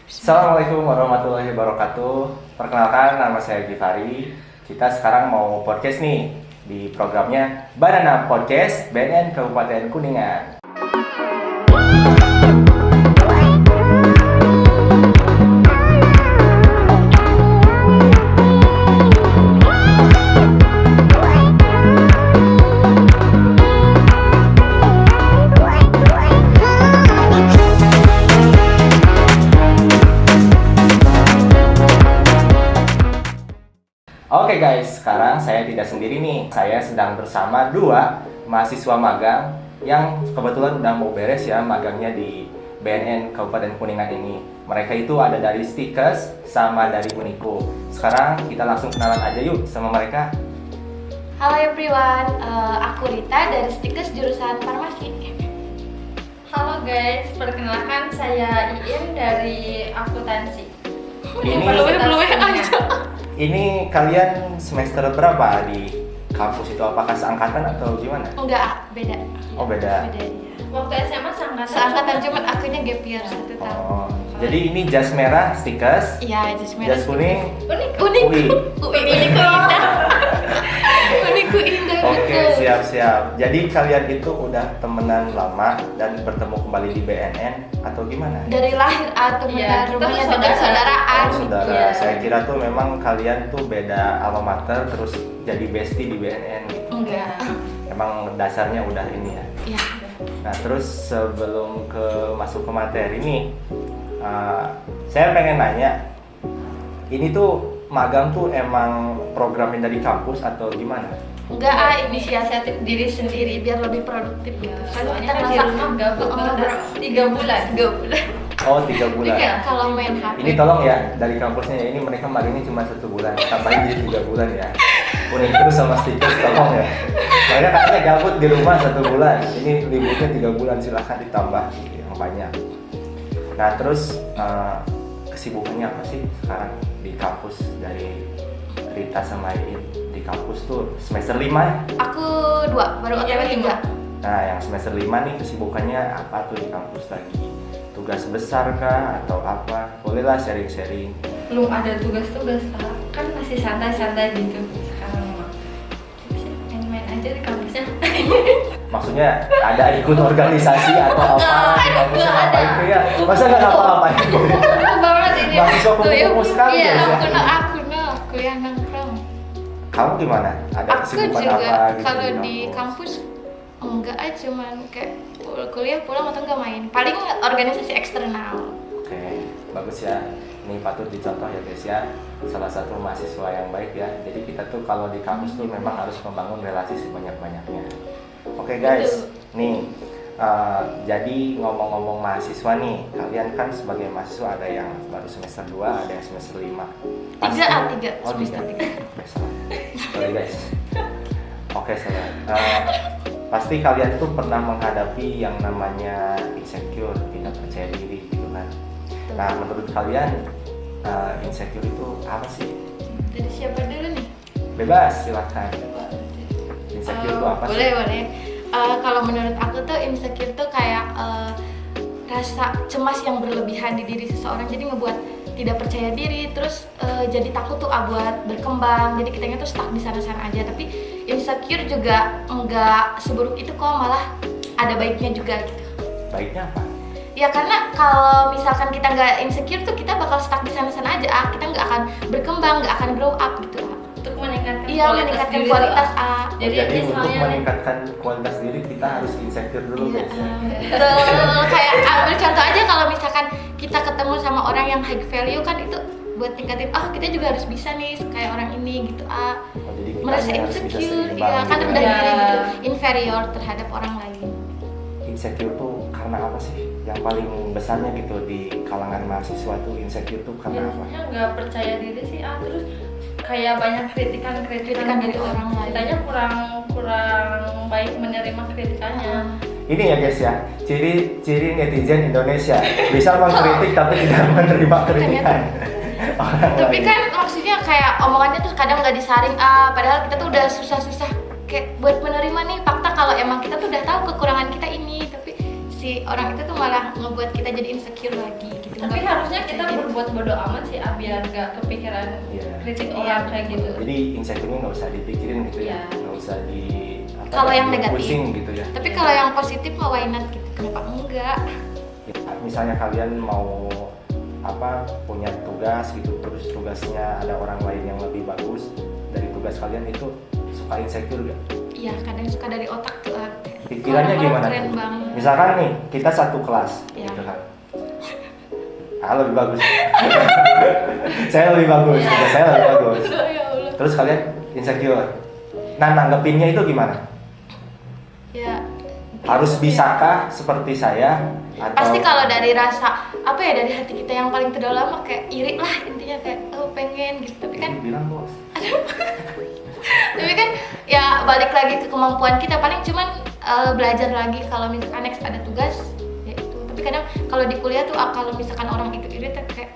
Assalamualaikum warahmatullahi wabarakatuh. Perkenalkan, nama saya Givari. Kita sekarang mau podcast nih di programnya Banana Podcast BNN Kabupaten Kuningan. Oke guys, sekarang saya tidak sendiri nih. Saya sedang bersama dua mahasiswa magang yang kebetulan udah mau beres ya magangnya di BNN Kabupaten Kuningan ini. Mereka itu ada dari Stikes sama dari Uniko. Sekarang kita langsung kenalan aja yuk sama mereka. Halo everyone, aku Rita dari Stikes jurusan Farmasi. Halo guys, perkenalkan saya Iin dari akuntansi. Ini kalian semester berapa di kampus itu? Apakah seangkatan atau gimana? Enggak, beda. Oh beda. Beda ya. Waktu SMA Seangkatan cuman akunya gap year 1 tahun. Oh, jadi ini jas merah Stikes, Iya, jas merah. jas kuning unik. UI. Uniku indah. Uniku indah. Oke, betul. siap. Jadi kalian itu udah temenan lama dan bertemu kembali di BNN atau gimana? Dari lahir atau Iya, kita rumahnya tuh beda saudaraan. Oh, saudara. Iya. Saya kira tuh memang kalian tuh beda alma mater terus jadi bestie di BNN gitu. Enggak. Emang dasarnya udah ini ya. Iya. Nah, terus sebelum masuk ke materi nih, saya pengen nanya, ini tuh magang tuh emang programnya dari kampus atau gimana? Enggak, inisiatif diri sendiri biar lebih produktif gitu. Soalnya kita kan di rumah gabut banget 3 bulan. 3 bulan. Oh, 3 bulan. Iya, kalau main HP. Ini tolong ya, dari kampusnya ya, ini mereka magangnya cuma 1 bulan, tambahin jadi 3 bulan ya. Kuning terus sama Stikes tolong ya. Mereka katanya gabut di rumah 1 bulan, ini liburnya 3 bulan, silahkan ditambah gitu, yang banyak. Nah terus kesibukannya apa sih sekarang di kampus dari Rita sama Iin? Di kampus tuh semester 5 ya? Aku 2, baru OTW 3. Nah yang semester 5 nih kesibukannya apa tuh di kampus lagi? Tugas besar kah atau apa? Bolehlah sharing-sharing. Belum ada tugas-tugas kan masih santai-santai gitu sekarang mah. Main-main aja di kampusnya. Maksudnya ada ikut organisasi atau apa di kampusnya ngapain tuh ya? Masa nggak ngapa-ngapain? Banget ini. Mahasiswa kumpul sekali Iya, ya? aku kuliah nongkrong. Kamu gimana? Ada Aku kesibukan juga apa gitu kalau di kampus enggak aja, cuman kayak kuliah pulang atau enggak main. Paling organisasi eksternal. Oke, bagus ya. Ini patut dicontoh ya guys ya. Salah satu mahasiswa yang baik ya. Jadi kita tuh kalau di kampus tuh memang harus membangun relasi sebanyak-banyaknya. Oke guys, nih jadi ngomong-ngomong mahasiswa nih, kalian kan sebagai mahasiswa ada yang baru semester 2, ada yang semester 5. 3. Oh, semester 3. Sorry guys. Oke, salah. Pasti kalian tuh pernah menghadapi yang namanya insecure, tidak percaya diri gitu kan. Nah, menurut kalian insecure itu apa sih? Dari siapa dulu nih? Bebas, silakan. Insecure itu apa sih? Boleh. Kalau menurut aku tuh insecure tuh kayak rasa cemas yang berlebihan di diri seseorang, jadi ngebuat tidak percaya diri, terus jadi takut tuh buat berkembang, jadi kitanya tuh stuck di sana-sana aja. Tapi insecure juga enggak seburuk itu kok, malah ada baiknya juga gitu. Baiknya apa? Ya karena kalau misalkan kita nggak insecure tuh kita bakal stuck di sana-sana aja, kita nggak akan berkembang, nggak akan grow up gitu. Untuk meningkatkan Meningkatkan diri kualitas tuh. A. Jadi untuk misalnya meningkatkan kualitas diri kita harus insecure dulu guys. Ya. Betul. Kayak ambil contoh aja kalau misalkan kita ketemu sama orang yang high value kan itu buat tingkatin, kita juga harus bisa nih kayak orang ini gitu. Oh, jadi kita Merasa harus bisa insecure, seimbang ya kan gitu rendah ya. diri gitu, inferior terhadap orang lain. Insecure tuh karena apa sih? Yang paling besarnya gitu di kalangan mahasiswa tuh insecure tuh karena apa? biasanya nggak percaya diri sih terus kayak banyak kritikan dari orang lain. Kitanya kurang baik menerima kritikannya. Ini ya guys ya, ciri netizen Indonesia bisa mengkritik tapi tidak menerima kritikan. Tapi kan maksudnya kayak omongannya tuh kadang nggak disaring, padahal kita tuh udah susah-susah kayak buat menerima nih fakta kalau emang kita tuh udah tahu kekurangan kita ini, tapi si orang itu tuh malah ngebuat kita jadi insecure lagi gitu. gitu. Tapi Nggak harusnya kita percaya diri. berbuat bodoh amat sih, biar nggak kepikiran Iya. kritik Iya. orang kayak gitu. Jadi insecure-nya nggak usah dipikirin gitu ya, Iya. nggak usah di Kalau yang di negatif. pusing gitu ya. Tapi kalau yang positif mah why not gitu, kenapa enggak? Ya, misalnya kalian mau punya tugas gitu, terus tugasnya ada orang lain yang lebih bagus dari tugas kalian, itu suka insecure gak? Iya, kadang suka dari otak tuh. Pikirannya Orang-orang gimana keren tuh? banget. Misalkan nih kita satu kelas Iya. gitu kan, lebih bagus. Saya lebih bagus, tugas saya lebih bagus. Ya Allah. Terus kalian insecure. Nah, nanggepinnya itu gimana? Ya, Harus bisakah seperti saya? Atau pasti kalau dari rasa dari hati kita yang paling terdalam mah kayak iri lah, intinya kayak pengen gitu. Tapi kan bilang bos. tapi kan ya balik lagi ke kemampuan kita, paling cuman belajar lagi kalau misalkan next ada tugas ya itu. Tapi kadang kalau di kuliah tuh kalau misalkan orang itu iri tuh kayak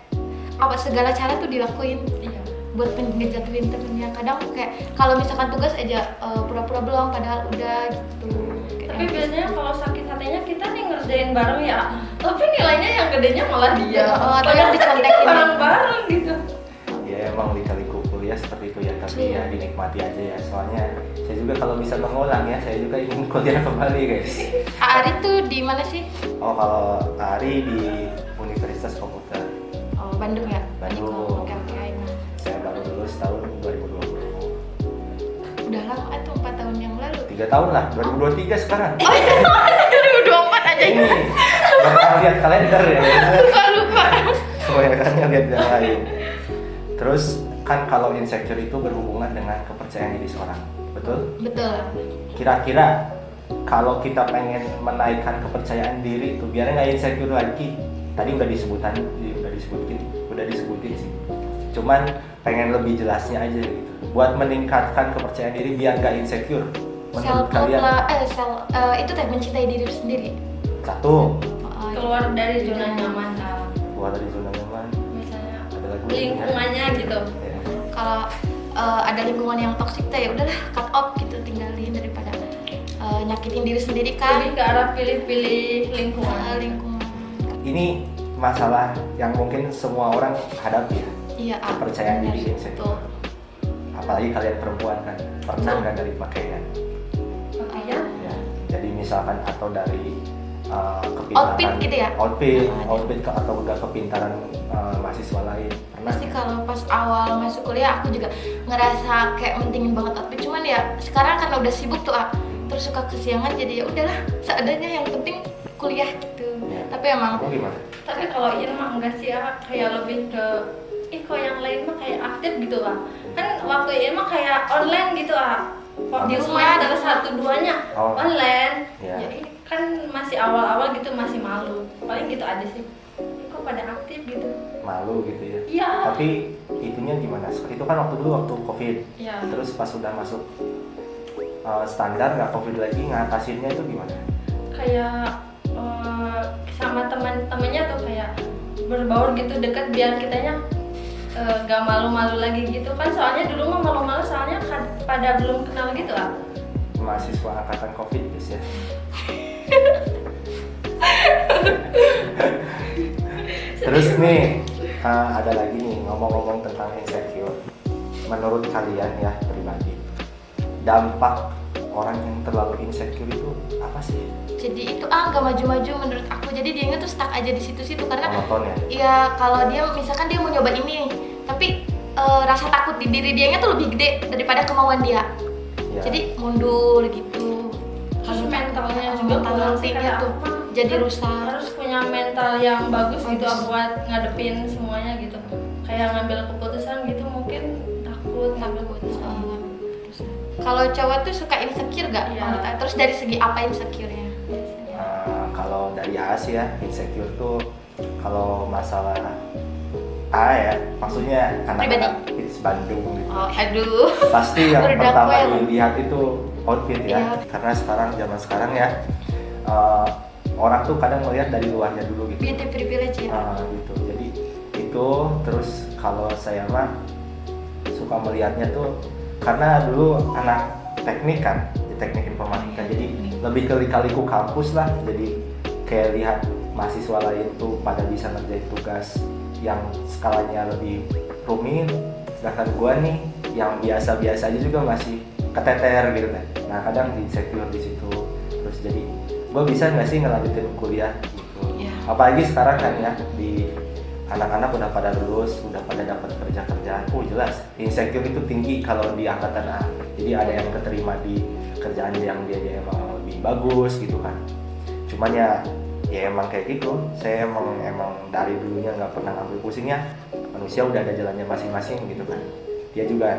segala cara tuh dilakuin Iya. buat ngejatuhin temennya. Kadang kayak kalau misalkan tugas aja pura-pura belum padahal udah gitu. Tapi biasanya kalau sakit hatinya kita nih ngerjain bareng ya, tapi nilainya yang gedenya malah dia. Oh, atau Padahal yang kita dicontekin. bareng-bareng gitu. Ya emang lika-liku kuliah seperti itu ya, tapi ya dinikmati aja ya. Soalnya saya juga kalau bisa mengulang ya, saya juga ingin kuliah kembali guys. Ari tuh di mana sih? Oh, kalau Ari di Universitas Komputer. Oh, Bandung ya? Bandung. Oh, oke. Saya baru lulus tahun 2020. Udah lama tuh 4 tahun yang lalu. 3 tahun lah, 2023 sekarang. 2024 aja Ini bakal lihat kalender ya. lupa. Kebanyakannya lihat yang lain. Terus kan kalau insecure itu berhubungan dengan kepercayaan diri seorang, betul? Betul. Kira-kira kalau kita pengen menaikkan kepercayaan diri itu biar nggak insecure lagi, tadi udah disebutin sih. Cuman pengen lebih jelasnya aja gitu. Buat meningkatkan kepercayaan diri biar nggak insecure. Menurut Self kalian? itu teh mencintai diri sendiri. Satu, Keluar dari zona nyaman, keluar dari zona nyaman. misalnya Ada lagu lingkungannya gitu. Ya. Kalau ada lingkungan yang toksik teh ya udahlah cut off gitu, tinggalin daripada nyakitin diri sendiri kan. Lebih ke arah pilih-pilih lingkungan. Lingkungan. Ini masalah yang mungkin semua orang hadapi ya. Iya, Kepercayaan benar, diri betul. insecure. Apalagi kalian perempuan kan, pernah nggak dari pakaian? Pakaian. Ya. Jadi misalkan atau dari kepintaran, Outfit gitu ya? outfit atau udah kepintaran mahasiswa lain. Pernah? Pasti kalau pas awal masuk kuliah aku juga ngerasa kayak mentingin banget outfit, cuman ya sekarang karena udah sibuk tuh terus suka kesiangan, jadi ya udahlah seadanya, yang penting kuliah gitu. Ya. Tapi emang Kamu gimana? Tapi kalau Ian mah enggak sih, kayak lebih ke kok yang lain mah kayak aktif gitu kan waktu Ian mah kayak online gitu Di di rumah, semester di satu duanya Oh. online. Ya. Jadi kan masih awal-awal gitu, masih malu, paling gitu aja sih. Kok pada aktif gitu. Malu gitu ya. Iya. Tapi itunya gimana? Itu kan waktu COVID. Iya. Terus pas udah masuk standar nggak COVID lagi, ngatasinnya itu gimana? Kayak sama teman-temannya tuh kayak berbaur gitu dekat, biar kitanya gak malu-malu lagi gitu kan. Soalnya dulu mah malu-malu soalnya pada belum kenal gitu Mahasiswa angkatan COVID guys ya. Terus nih ada lagi nih ngomong-ngomong tentang insecure. Menurut kalian ya pribadi, dampak orang yang terlalu insecure itu apa sih? jadi itu nggak maju-maju menurut aku. Jadi dia tuh stuck aja di situ-situ karena Monoton ya? ya kalau dia misalkan dia mau nyoba ini tapi rasa takut di diri dianya tuh lebih gede daripada kemauan dia. Ya. Jadi mundur gitu. Terus mentalnya juga mental kurang sih, nantinya kayak tuh apa, jadi kan rusak. harus punya mental yang bagus gitu Bagus. buat ngadepin semuanya gitu. Kayak ngambil keputusan gitu mungkin takut ngambil keputusan. Kalau cowok tuh suka insecure gak? Iya. Terus dari segi apa insecure-nya? Kalau dari sih ya, insecure tuh kalau masalah ya, maksudnya anak-anak hits Bandung gitu. Oh, aduh. Pasti yang Berdakwah pertama ya. dilihat itu outfit ya. Iya. Karena zaman sekarang ya orang tuh kadang melihat dari luarnya dulu gitu. Beauty privilege ya. Gitu. Jadi itu terus kalau saya mah suka melihatnya tuh karena dulu anak teknik kan, di teknik informatika, jadi lebih ke lika-liku kampus lah. Jadi kayak lihat mahasiswa lain tuh pada bisa ngerjain tugas yang skalanya lebih rumit, sedangkan gua nih yang biasa-biasa aja juga masih keteter gitu kan. Nah kadang insecure di situ, terus jadi gua bisa nggak sih ngelanjutin kuliah gitu. Ya. Apalagi sekarang kan ya, di anak-anak udah pada lulus, udah pada dapat kerjaan. Jelas insecure itu tinggi kalau di angkatan A. Jadi ada yang keterima di kerjaan yang dia emang lebih bagus gitu kan. Cuman ya emang kayak gitu. Saya emang dari dulunya nggak pernah ngambil pusing ya. Manusia udah ada jalannya masing-masing gitu kan. Dia juga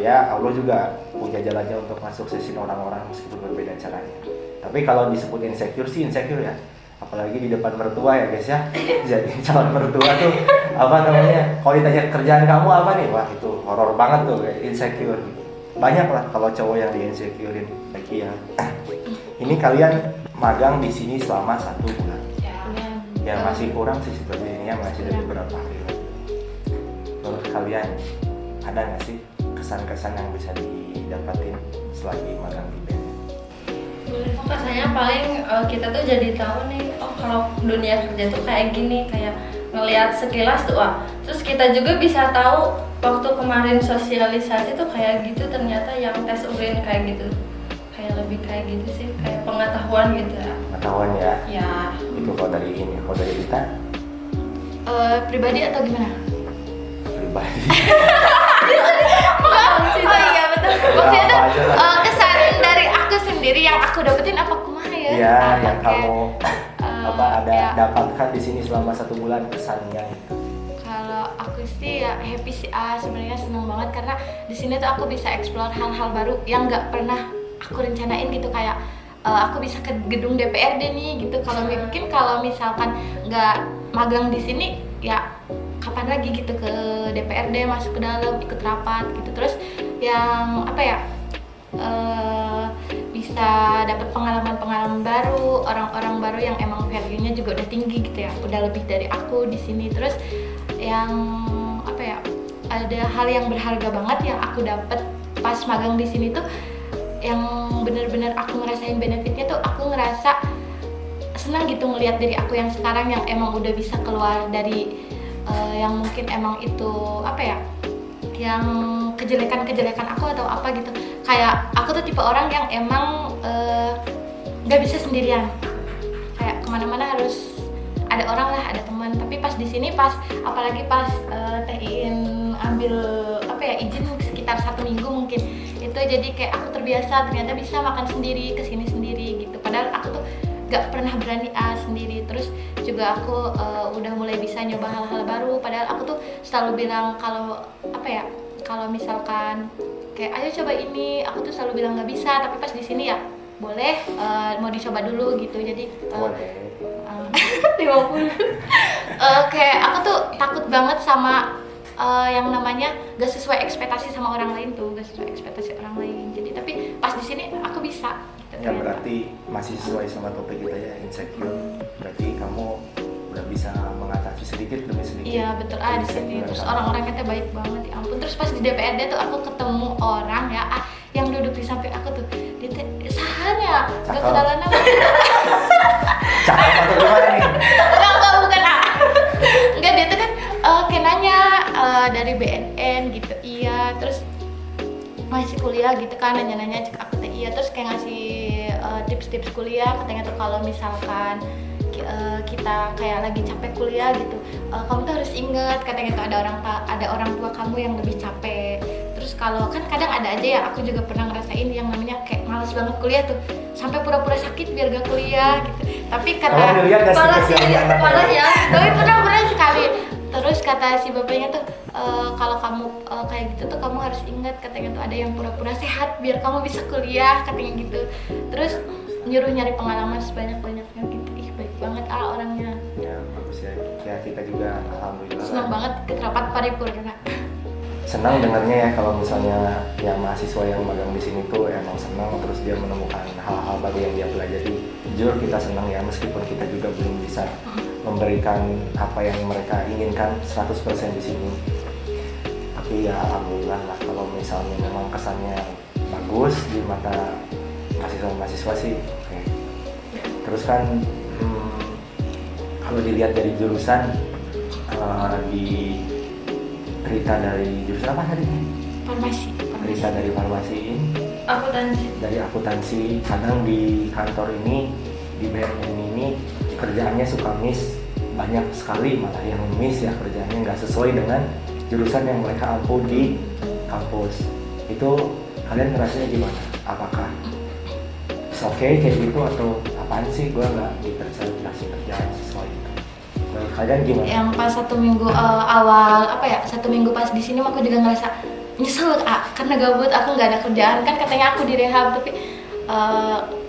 ya Allah juga punya jalannya untuk ngesuksesin orang-orang meskipun berbeda caranya. Tapi kalau disebut insecure sih insecure ya. Apalagi di depan mertua ya guys ya. Jadi calon mertua tuh apa namanya, kalau ditanya kerjaan kamu apa nih, wah itu horor banget tuh, kayak insecure. Banyak lah kalau cowok yang di insecurein lagi ya. Ini kalian magang di sini selama 1 bulan. Ya masih kurang sih sebenarnya, masih ada beberapa hari lagi. Menurut kalian ada nggak sih kesan-kesan yang bisa didapatin selagi magang di band? Rasanya paling kita tuh jadi tahu nih, oh kalau dunia kerja tuh kayak gini, kayak ngelihat sekilas tuh terus kita juga bisa tahu waktu kemarin sosialisasi tuh kayak gitu, ternyata yang tes urin kayak gitu, kayak lebih kayak gitu sih, kayak pengetahuan gitu ya. Pengetahuan ya. Ya. Itu kalau dari kita Pribadi atau gimana? pribadi. Oh iya betul. Maksudnya tuh apa aja lah. kesan dari aku sendiri yang aku dapetin apa kumaha ya? Iya, yang Kayak, kamu ada ya, dapatkan di sini selama 1 bulan kesannya gitu. Kalau aku sih ya happy sih, sebenarnya seneng banget karena di sini tuh aku bisa explore hal-hal baru yang nggak pernah aku rencanain gitu, kayak aku bisa ke gedung DPRD nih gitu. Kalau misalkan nggak magang di sini ya kapan lagi gitu ke DPRD, masuk ke dalam ikut rapat gitu. Terus yang apa ya, bisa dapat pengalaman baru, orang-orang baru yang emang value-nya juga udah tinggi gitu ya, udah lebih dari aku di sini. Terus yang apa ya, ada hal yang berharga banget yang aku dapat pas magang di sini tuh, yang bener-bener aku ngerasain benefitnya tuh, aku ngerasa senang gitu ngelihat diri aku yang sekarang yang emang udah bisa keluar dari yang mungkin emang itu apa ya, yang kejelekan aku atau apa gitu. Kayak aku tuh tipe orang yang emang nggak bisa sendirian, kayak kemana-mana harus ada orang lah, ada teman. Tapi pas di sini, apalagi pas Tehin ambil apa ya, izin sekitar 1 minggu mungkin, itu jadi kayak aku terbiasa ternyata bisa makan sendiri, kesini sendiri gitu. Padahal aku tuh gak pernah berani sendiri. Terus juga aku udah mulai bisa nyoba hal-hal baru. Padahal aku tuh selalu bilang kalau apa ya, kalau misalkan kayak ayo coba ini, aku tuh selalu bilang nggak bisa. Tapi pas di sini ya boleh, mau dicoba dulu gitu. Jadi Boleh. 50. Kayak aku tuh takut banget sama yang namanya gak sesuai ekspektasi sama orang lain tuh, gak sesuai ekspektasi orang lain. Jadi tapi pas di sini aku bisa. Ya berarti masih sesuai sama topik kita ya, insecure. Berarti kamu udah bisa mengatasi sedikit demi sedikit. Iya betul, di sini. Terus orang-orangnya tuh baik banget, ya ampun. Terus pas di DPRD tuh aku ketemu orang ya, yang duduk di samping aku tuh, dia tuh sahanya gak kenalan apa. Cakep atau gimana nih? Enggak bukan enggak, dia tuh kan kayak nanya dari BNN gitu. Iya, terus masih kuliah gitu kan, nanya-nanya, cek aku tuh iya. Terus kayak ngasih tips-tips kuliah, katanya tuh kalau misalkan kita kayak lagi capek kuliah gitu, kamu tuh harus inget, katanya tuh ada orang tua kamu yang lebih capek. Terus kalau kan kadang ada aja ya, aku juga pernah ngerasain yang namanya kayak males banget kuliah tuh, sampai pura-pura sakit biar gak kuliah gitu. Tapi kata parah ya, tapi pernah sekali. Terus kata si bapaknya tuh, kalau kamu kayak gitu tuh kamu harus ingat, katanya tuh ada yang pura-pura sehat biar kamu bisa kuliah, katanya gitu. Terus nyuruh nyari pengalaman sebanyak-banyaknya gitu. Ih baik banget orangnya. Ya bagus ya. Ya kita juga alhamdulillah. Senang banget ke rapat paripurna. Senang dengarnya ya kalau misalnya yang mahasiswa yang magang di sini tuh emang senang, terus dia menemukan hal-hal baru yang dia pelajari. Jujur kita senang ya, meskipun kita juga belum bisa memberikan apa yang mereka inginkan 100% di sini. Tapi ya alhamdulillah lah kalau misalnya memang kesannya bagus di mata mahasiswa sih. Oke. Terus kan kalau dilihat dari jurusan di Rita dari jurusan apa tadi? Farmasi. Rita dari farmasi ini, Akuntansi. dari akuntansi. Kadang di kantor ini, di BNN ini kerjaannya suka miss, banyak sekali malah yang miss ya, kerjaannya nggak sesuai dengan jurusan yang mereka ampu di kampus. Itu kalian ngerasanya gimana? Apakah oke kayak gitu atau apaan sih gue nggak dikasih kerjaan sesuai itu? Menurut kalian gimana? Yang pas 1 minggu awal 1 minggu pas di sini aku juga ngerasa nyesel karena gabut, aku nggak ada kerjaan. Kan katanya aku di rehab, tapi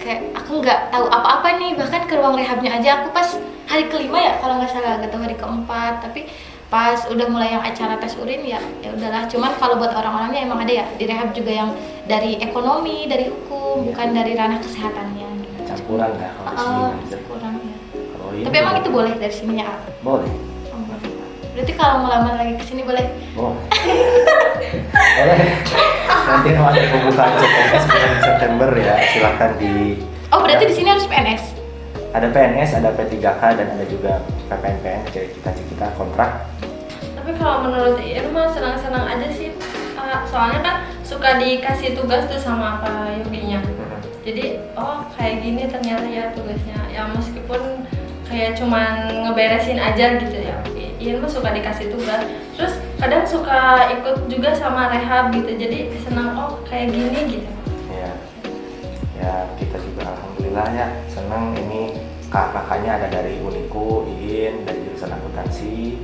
kayak aku nggak tahu apa-apa nih. Bahkan ke ruang rehabnya aja aku pas hari kelima ya kalau nggak salah, atau hari keempat. Tapi pas udah mulai yang acara tes urin ya udahlah. Cuman kalau buat orang-orangnya emang ada ya di rehab juga yang dari ekonomi, dari hukum, bukan dari ranah kesehatannya. Campuran nggak kalau di sini nggak bisa? Kurang ya. Kalau ini Tapi emang itu boleh dari sini ya? boleh. Oh, boleh. Berarti kalau mau lamar lagi kesini boleh? Boleh. Boleh. Nanti mau ada pembukaan CPNS bulan September ya, silahkan di. Oh berarti di sini harus PNS? Ada PNS, ada P3K, dan ada juga PPNPN, kayak kita kontrak. Tapi kalau menurut Iin mah senang-senang aja sih. Soalnya kan suka dikasih tugas tuh sama Pak Yoginya. Jadi kayak gini ternyata ya tugasnya. Ya meskipun kayak cuman ngeberesin aja gitu ya. Iin mah suka dikasih tugas. Terus kadang suka ikut juga sama rehab gitu. Jadi senang kayak gini gitu. Iya. Ya kita juga alhamdulillah ya senang ini kakaknya ada dari Uniku, Iin dari jurusan akuntansi.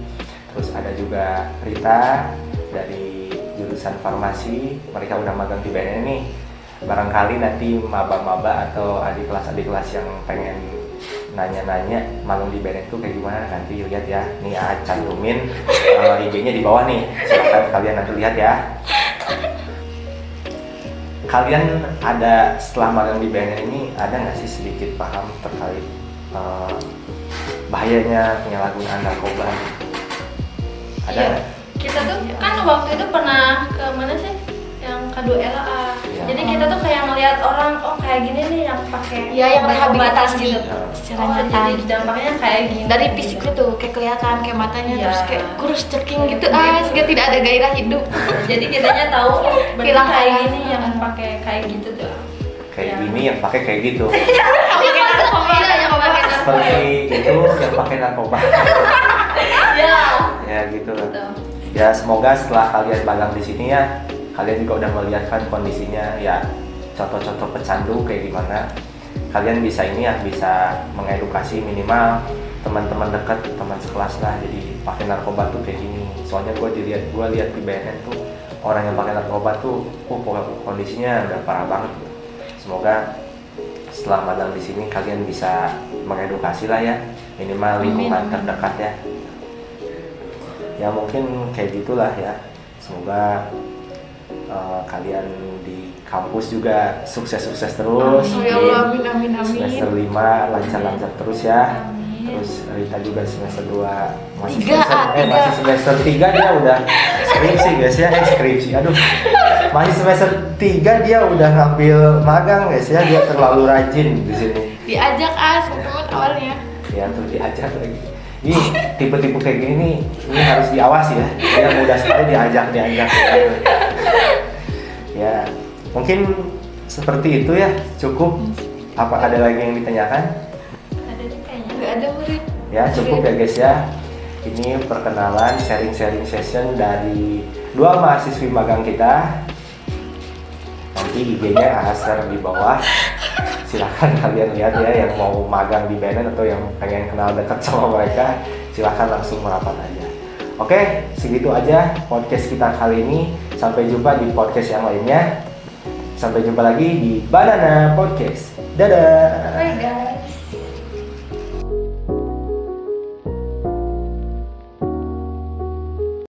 Terus ada juga Rita dari jurusan farmasi. Mereka udah magang di BNN nih. Barangkali nanti maba-maba atau adik kelas yang pengen nanya-nanya magang di BNN itu kayak gimana, nanti lihat ya. Nih cantumin IG-nya di bawah nih. Silakan kalian nanti lihat ya. Kalian ada setelah magang di BNN ini ada nggak sih sedikit paham terkait bahayanya penyalahgunaan narkoba? Ada Iya. nggak? Kita tuh kan waktu itu pernah ke mana sih? Yang K2LA. Iya. Jadi kita tuh kayak ngeliat orang kayak gini nih yang pakai Iya, yang obat-obatan rehabilitasi gitu. secara nyata. Jadi dampaknya kayak gini. Dari fisiknya tuh kayak kelihatan kayak matanya Iya. terus kayak kurus ceking gitu, sehingga tidak ada gairah hidup. Jadi kitanya tahu bener Hilang kayak arah. gini yang pakai kayak gitu tuh. Kayak Ya. gini yang pakai kayak gitu. Pakai narkoba, yang pakai Seperti itu yang pakai narkoba. Ya. Ya gitu lah. Gitu. Ya semoga setelah kalian magang di sini ya, kalian juga udah melihat kan kondisinya ya, contoh-contoh pecandu kayak gimana. Kalian bisa ini ya, bisa mengedukasi minimal teman-teman dekat, teman sekelas lah. Jadi pakai narkoba tuh kayak gini. Soalnya gue lihat di BNN tuh orang yang pakai narkoba tuh, kondisinya udah parah banget. Semoga setelah magang di sini kalian bisa mengedukasi lah ya, minimal lingkungan terdekat ya. Ya mungkin kayak gitulah ya. Semoga kalian di kampus juga sukses-sukses terus. Ya Allah, amin amin amin. Semester 5 lancar-lancar terus ya. Amin. Terus Rita juga semester 2 masih Tiga, semester tiga. masih semester 3 dia udah skripsi guys ya, skripsi. Aduh. Masih semester 3 dia udah ngambil magang guys ya, dia terlalu rajin di sini. Diajak teman awalnya. Ya tuh diajak lagi. Ini tipe-tipe kayak gini nih, ini harus diawasi ya. Dia mudah sekali diajak. Ya, mungkin seperti itu ya, cukup. Apa ada lagi yang ditanyakan? Ada nih kayaknya. Nggak ada murid. Ya cukup ya guys ya. Ini perkenalan sharing session dari 2 mahasiswi magang kita. Nanti IG-nya share di bawah. Silahkan kalian lihat ya, yang mau magang di BNN atau yang pengen kenal dekat sama mereka, silahkan langsung merapat aja. Oke, segitu aja podcast kita kali ini. Sampai jumpa di podcast yang lainnya. Sampai jumpa lagi di Banana Podcast. Dadah. Bye guys.